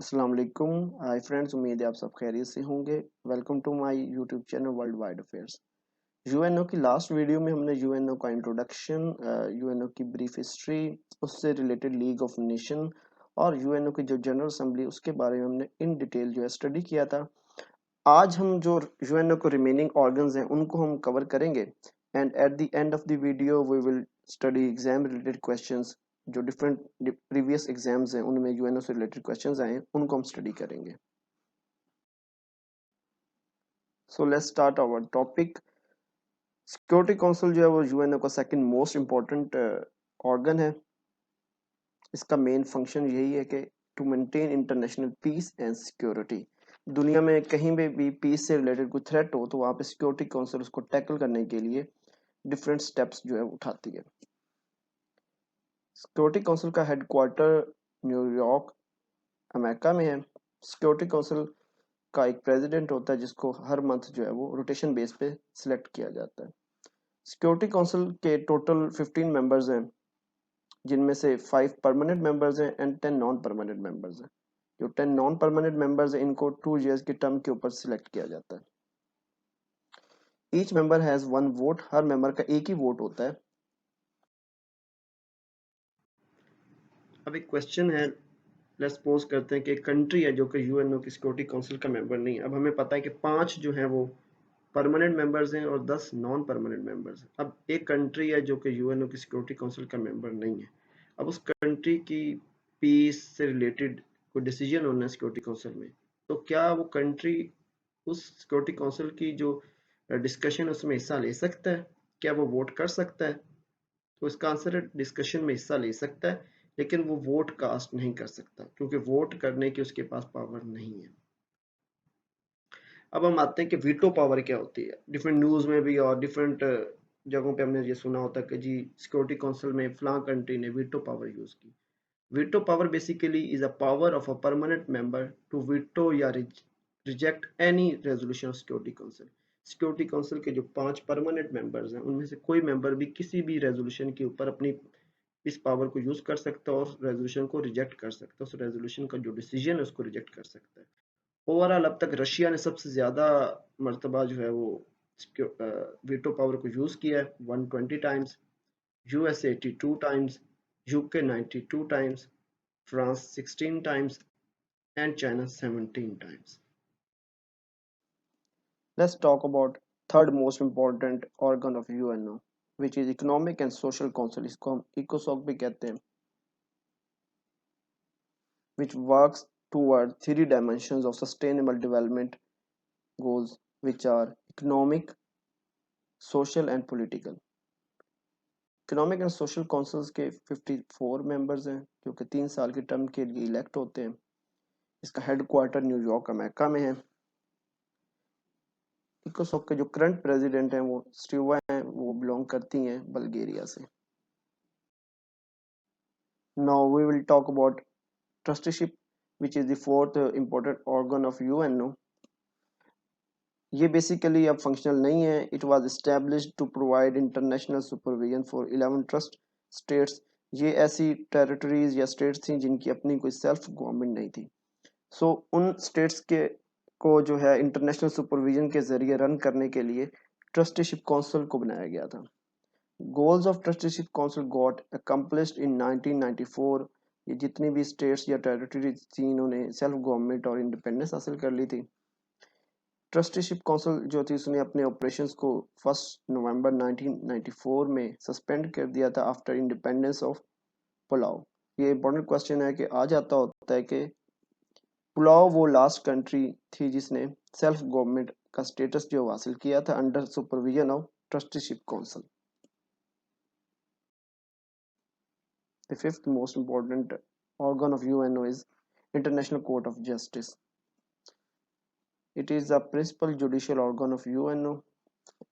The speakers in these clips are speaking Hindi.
अस्सलाम वालेकुम। हाय फ्रेंड्स, उम्मीद है आप सब खैरियत से होंगे। Welcome to my YouTube channel world wide affairs. UNO की लास्ट वीडियो में हमने यूएनओ का इंट्रोडक्शन, यूएनओ की ब्रीफ हिस्ट्री, उससे रिलेटेड लीग ऑफ नेशन और यूएनओ की जो जनरल असेंबली उसके बारे में हमने इन डिटेल जो है स्टडी किया था। आज हम जो यूएनओ को रिमेनिंग ऑर्गन्स हैं उनको हम कवर करेंगे and at the end of the video we will study exam related questions. जो डिफरेंट प्रीवियस एग्जाम्स हैं उनमें यूएनओ से रिलेटेड क्वेश्चंस आए हैं उनको हम स्टडी करेंगे। So let's start our topic. Security council जो है वो यूएनओ का सेकंड मोस्ट इम्पोर्टेंट ऑर्गन है। इसका मेन फंक्शन यही है कि to maintain international peace and security. दुनिया में कहीं भी पीस से रिलेटेड कोई थ्रेट हो तो वहाँ पे सिक्योरिटी काउंसिल उसको टैकल करने के लिए डिफरेंट स्टेप्स जो है उठाती है। सिक्योरिटी काउंसिल का हेडक्वार्टर न्यूयॉर्क अमेरिका में है। सिक्योरिटी काउंसिल का एक प्रेसिडेंट होता है जिसको हर मंथ जो है वो रोटेशन बेस पे सिलेक्ट किया जाता है। सिक्योरिटी काउंसिल के टोटल 15 मेंबर्स हैं, जिनमें से 5 परमानेंट मेंबर्स हैं एंड 10 नॉन परमानेंट मेंबर्स हैं। जो 10 नॉन परमानेंट मेंबर्स हैं इनको 2 इयर्स की टर्म के ऊपर सिलेक्ट किया जाता है। Each member has one vote, her member का एक ही वोट होता है। अब एक क्वेश्चन है, लेट्स सपोज करते हैं कि एक कंट्री है जो कि यूएनओ की सिक्योरिटी काउंसिल का मेंबर नहीं है। अब हमें पता है कि 5 जो है वो परमानेंट मेंबर्स हैं और 10 नॉन परमानेंट मेंबर्स हैं। अब एक कंट्री है जो कि यूएनओ की सिक्योरिटी काउंसिल का मेंबर नहीं है। अब उस कंट्री की पीस से रिलेटेड कोई डिसीजन होना है सिक्योरिटी काउंसिल में, तो क्या वो कंट्री उस सिक्योरिटी काउंसिल की जो डिस्कशन उसमें हिस्सा ले सकता है? क्या वो वोट कर सकता है? तो इसका आंसर है डिस्कशन में हिस्सा ले सकता है, लेकिन वो वोट कास्ट नहीं कर सकता क्योंकि वोट करने की उसके पास पावर नहीं है। अब हम आते हैं कि वीटो पावर क्या होती है। डिफरेंट न्यूज में भी और डिफरेंट जगहों पे हमने ये सुना होता है कि जी सिक्योरिटी काउंसिल में फलां कंट्री ने वीटो पावर यूज की। Veto power basically is a power of a permanent member to veto या reject any resolution of security council. Security council के जो 5 परमानेंट मेंबर्स हैं उनमें से कोई मेंबर भी किसी भी रेजोल्यूशन के ऊपर अपनी इस पावर को यूज कर सकता है और रेजोल्यूशन को रिजेक्ट कर सकता है। उस रेजोल्यूशन का जो डिसीजन है उसको रिजेक्ट कर सकता है। ओवरऑल अब तक रशिया ने सबसे ज्यादा मर्तबा जो है वो वीटो पावर को यूज किया है, 120 times, US 82 times, UK 92 times, France 16 times and China 17 times. Let's talk about third most important organ of UNO which is economic and social council. इसको हम इकोसॉक भी कहते हैं, which works toward 3 dimensions of sustainable development goals, which are economic, social and political. Economic and social councils के 54 मेंबर्स हैं जो कि 3 साल की टर्म के लिए इलेक्ट होते हैं। इसका हेडक्वार्टर न्यूयॉर्क अमेरिका में है। इकोसॉक के जो करंट प्रेसिडेंट हैं वो स्टीवा हैं, वो बिलोंग करती हैं बल्गेरिया से। Now we will talk about trusteeship which is the fourth important organ of UNO. ये बेसिकली अब फंक्शनल नहीं है। It was established to provide international supervision for 11 trust states. ये ऐसी टेरिटरीज या स्टेट्स थी जिनकी अपनी कोई सेल्फ गवर्नमेंट नहीं थी। सो उन स्टेट्स के को जो है इंटरनेशनल सुपरविजन के जरिए रन करने के लिए ट्रस्टीशिप काउंसिल को बनाया गया था। Goals of trusteeship council got accomplished in 1994। ये जितनी भी स्टेट्स या टेरिटरीज थी इन्होंने सेल्फ गवर्नमेंट और इंडिपेंडेंस हासिल कर ली थी। ट्रस्टीशिप काउंसिल जो थी उसने अपने ऑपरेशंस को 1 नवंबर 1994 में सस्पेंड कर दिया था आफ्टर इंडिपेंडेंस ऑफ पुलाव। ये इंपॉर्टेंट क्वेश्चन है कि आ जाता होता है कि पुलाव वो लास्ट कंट्री थी जिसने सेल्फ गवर्नमेंट का स्टेटस जो हासिल किया था under supervision of trusteeship council. The fifth most important organ of UNO is International Court of Justice. It is the principal judicial organ of UNO.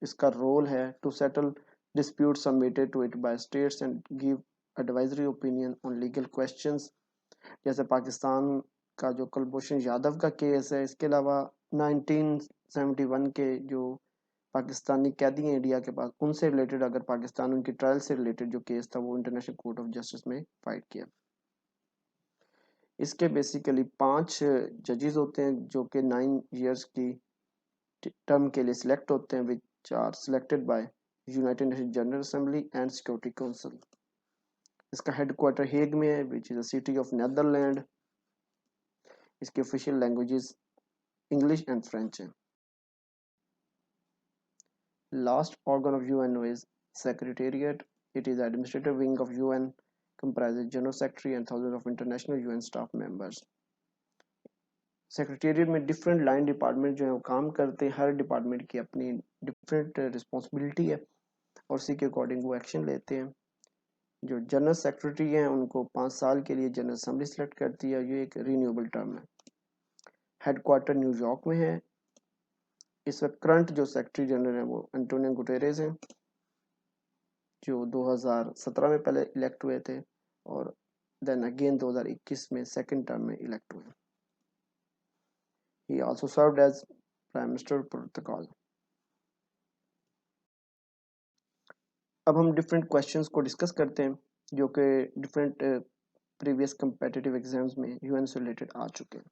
इसका रोल है to settle disputes submitted to it by states and give advisory opinion on legal questions. जैसे पाकिस्तान का जो कुलभूषण यादव का केस है, इसके अलावा 1971 के जो पाकिस्तानी कैदी हैं इंडिया के पास, उनसे रिलेटेड अगर पाकिस्तान उनकी ट्रायल से रिलेटेड जो केस था वो इंटरनेशनल कोर्ट ऑफ जस्टिस में फाइट किया। इसके बेसिकली 5 जजेस होते हैं जो कि 9 ईयर्स की टर्म के लिए सिलेक्ट होते हैं, which are selected by United Nation General Assembly and Security Council. इसका हेडक्वार्टर हेग में है, which is a city of Netherland. इसकी official languages English and French है। Last organ of UNO is secretariat. It is administrative wing of UN, comprises general secretary and thousands of international UN staff members। Secretariat में डिफरेंट लाइन डिपार्टमेंट जो है वो काम करते हैं, हर डिपार्टमेंट की अपनी डिफरेंट रिस्पॉन्सिबिलिटी है और उसी के अकॉर्डिंग वो एक्शन लेते हैं। जो जनरल सेक्रेटरी हैं उनको 5 साल के लिए जनरल असेंबली सेलेक्ट करती है, ये एक रीन्यूएबल टर्म है। हेडक्वार्टर न्यूयॉर्क में है। इस वक्त करंट जो सेक्रेटरी जनरल है वो एंटोनियो गुटेरेस हैं, जो 2017 में पहले इलेक्ट हुए थे और देन अगेन 2021 में सेकंड टर्म में इलेक्ट हुए। He also served as Prime Minister Protocol। अब हम डिफरेंट क्वेश्चंस को डिस्कस करते हैं जो कि डिफरेंट प्रीवियस कम्पिटिटिव एग्जाम्स में यूएन से रिलेटेड आ चुके हैं।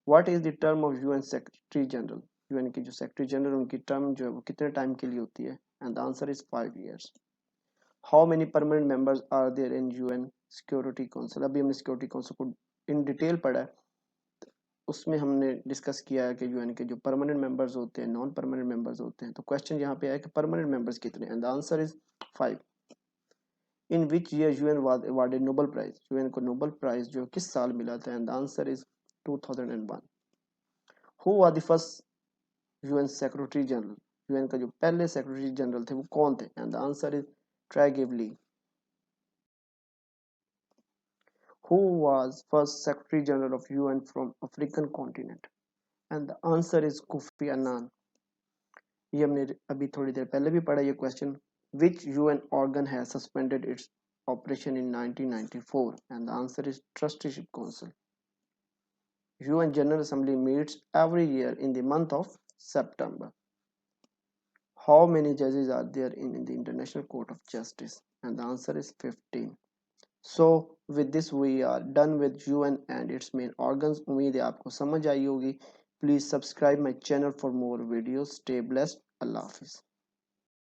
What is the term of UN secretary general? UN की जो सेक्रेटरी जनरल उनकी टर्म जो है वो कितने टाइम के लिए होती है? And the answer is 5 years। How many permanent members are there in UN security council? अभी हमने सिक्योरिटी काउंसिल को इन डिटेल पढ़ा है, उसमें हमने डिस्कस किया है कि यूएन के जो परमानेंट मेंबर्स होते हैं, नॉन परमानेंट मेंबर्स होते हैं। तो क्वेश्चन यहाँ पे आया कि परमानेंट मेंबर्स कितने? And the answer is 5। In which year UN was awarded Nobel prize? UN को नोबेल प्राइज जो किस साल मिला था? And the answer is 2001। Who was the first UN secretary general? UN का जो पहले सेक्रेटरी जनरल थे वो कौन थे? And the answer is Trygve Lie. Who was first Secretary General of UN from African continent? And the answer is Kofi Annan। ये हमने अभी थोड़ी देर पहले भी पढ़ा ये question. Which UN organ has suspended its operation in 1994? And the answer is Trusteeship Council। UN General Assembly meets every year in the month of September। How many judges are there in the International Court of Justice? And the answer is 15। So with this we are done with UN and its main organs। उम्मीद है आपको समझ आई होगी। Please subscribe my channel for more videos। Stay blessed। Allah Hafiz।